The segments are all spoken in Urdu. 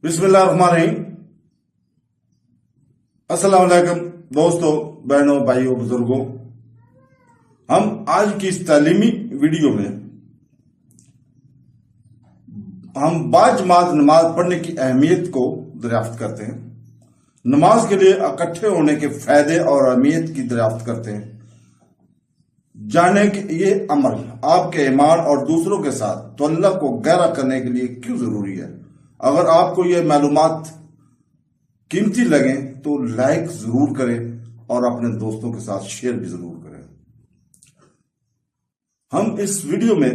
بسم اللہ الرحمن الرحیم۔ السلام علیکم دوستوں، بہنوں، بھائیوں، بزرگوں۔ ہم آج کی اس تعلیمی ویڈیو میں ہم باجماعت نماز پڑھنے کی اہمیت کو دریافت کرتے ہیں، نماز کے لیے اکٹھے ہونے کے فائدے اور اہمیت کی دریافت کرتے ہیں، جانیں کہ یہ عمل آپ کے ایمان اور دوسروں کے ساتھ تعلق کو گہرا کرنے کے لیے کیوں ضروری ہے۔ اگر آپ کو یہ معلومات قیمتی لگیں تو لائک ضرور کریں اور اپنے دوستوں کے ساتھ شیئر بھی ضرور کریں۔ ہم اس ویڈیو میں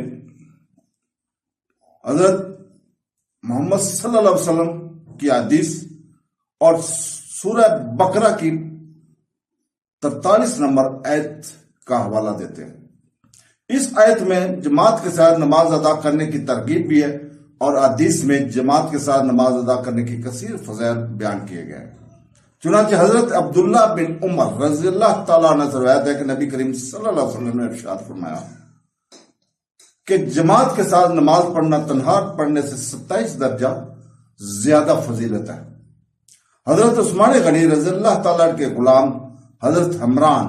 حضرت محمد صلی اللہ علیہ وسلم کی حدیث اور سورہ بقرہ کی 43 نمبر آیت کا حوالہ دیتے ہیں۔ اس آیت میں جماعت کے ساتھ نماز ادا کرنے کی ترغیب بھی ہے اور حدیث میں جماعت کے ساتھ نماز ادا کرنے کی کثیر فضائل بیان کیے گئے ہیں۔ چنانچہ حضرت عبداللہ بن عمر رضی اللہ تعالیٰ عنہ سے روایت ہے کہ نبی کریم صلی اللہ علیہ وسلم نے ارشاد فرمایا کہ جماعت کے ساتھ نماز پڑھنا تنہا پڑھنے سے 27 درجہ زیادہ فضیلت ہے۔ حضرت عثمان غنی رضی اللہ تعالیٰ عنہ کے غلام حضرت حمران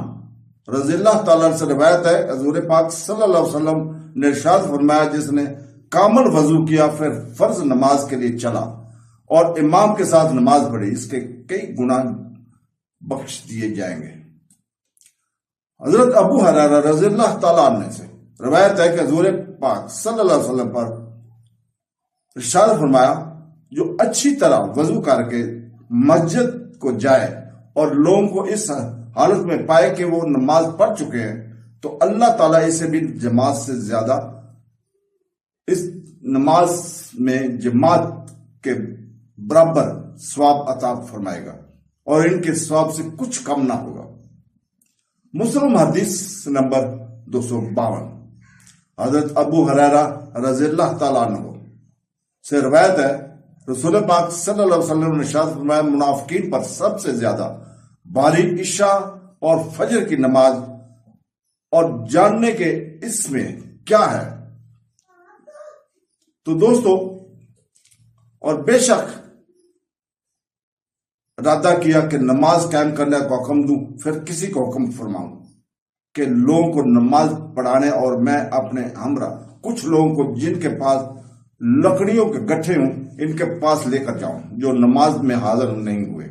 رضی اللہ تعالیٰ عنہ سے روایت ہے، حضور پاک صلی اللہ علیہ وسلم نے ارشاد فرمایا، جس نے کامل وضو کیا پھر فرض نماز کے لیے چلا اور امام کے ساتھ نماز پڑھی، اس کے کئی گناہ بخش دیے جائیں گے۔ حضرت ابو ہریرہ رضی اللہ تعالیٰ عنہ سے روایت ہے کہ حضور پاک صلی اللہ علیہ وسلم پر ارشاد فرمایا، جو اچھی طرح وضو کر کے مسجد کو جائے اور لوگوں کو اس حالت میں پائے کہ وہ نماز پڑھ چکے ہیں تو اللہ تعالیٰ اسے بھی جماعت سے زیادہ اس نماز میں جماعت کے برابر ثواب عطا فرمائے گا اور ان کے ثواب سے کچھ کم نہ ہوگا۔ مسلم حدیث نمبر 252۔ حضرت ابو ہریرہ رضی اللہ تعالیٰ عنہ سے روایت ہے، رسول پاک صلی اللہ علیہ وسلم نے ارشاد فرمایا، منافقین پر سب سے زیادہ بھاری عشاء اور فجر کی نماز اور جاننے کے اس میں کیا ہے۔ تو دوستو، اور بے شک ارادہ کیا کہ نماز قائم کرنے کا حکم دوں، پھر کسی کو حکم فرماؤں کہ لوگوں کو نماز پڑھانے، اور میں اپنے ہمراہ کچھ لوگوں کو جن کے پاس لکڑیوں کے گٹھے ہوں ان کے پاس لے کر جاؤں جو نماز میں حاضر نہیں ہوئے،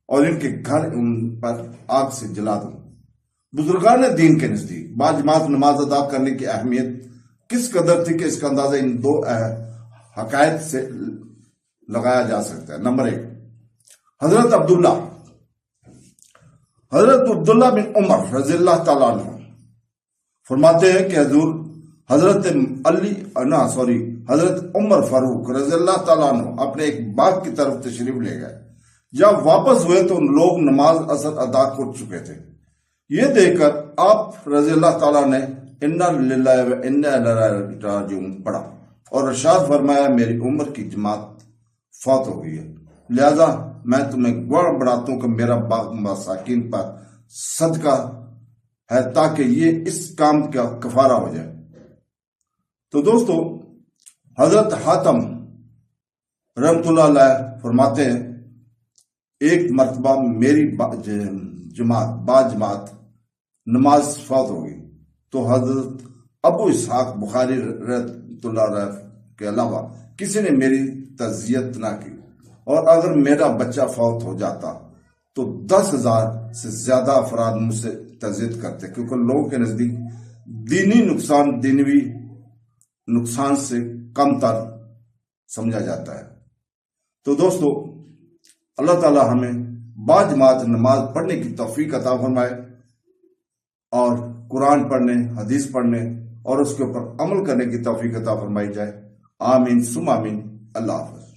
اور ان کے گھر ان پر آگ سے جلا دوں۔ بزرگان دین کے نزدیک باجماعت نماز ادا کرنے کی اہمیت کس قدر تھی کہ اس کا اندازہ ان دو حقائق سے لگایا جا سکتا ہے۔ نمبر 1، حضرت عبداللہ بن عمر رضی اللہ تعالیٰ عنہ فرماتے ہیں کہ حضرت عمر فاروق رضی اللہ تعالیٰ عنہ اپنے ایک باغ کی طرف تشریف لے گئے۔ جب واپس ہوئے تو لوگ نماز اثر ادا کر چکے تھے۔ یہ دیکھ کر آپ رضی اللہ تعالیٰ نے انا للہ و انا الیہ راجعون پڑھا اور ارشاد فرمایا، میری عمر کی جماعت فوت ہو گئی ہے، لہذا میں تمہیں گواہ بڑھاتا ہوں کہ میرا باغ مساکین پر صدقہ ہے تاکہ یہ اس کام کا کفارہ ہو جائے۔ تو دوستو، حضرت حاتم رحمت اللہ علیہ فرماتے ہیں، ایک مرتبہ میری باجماعت نماز فوت ہو گئی تو حضرت ابو اسحاق بخاری رحمت اللہ علیہ کے علاوہ کسی نے میری تعزیت نہ کی، اور اگر میرا بچہ فوت ہو جاتا تو 10,000 سے زیادہ افراد مجھ سے تعزیت کرتے، کیونکہ لوگوں کے نزدیک دینی نقصان سے کم تر سمجھا جاتا ہے۔ تو دوستو، اللہ تعالی ہمیں باجماعت نماز پڑھنے کی توفیق عطا فرمائے اور قرآن پڑھنے، حدیث پڑھنے اور اس کے اوپر عمل کرنے کی توفیق عطا فرمائی جائے۔ آمین ثم آمین۔ اللہ حافظ۔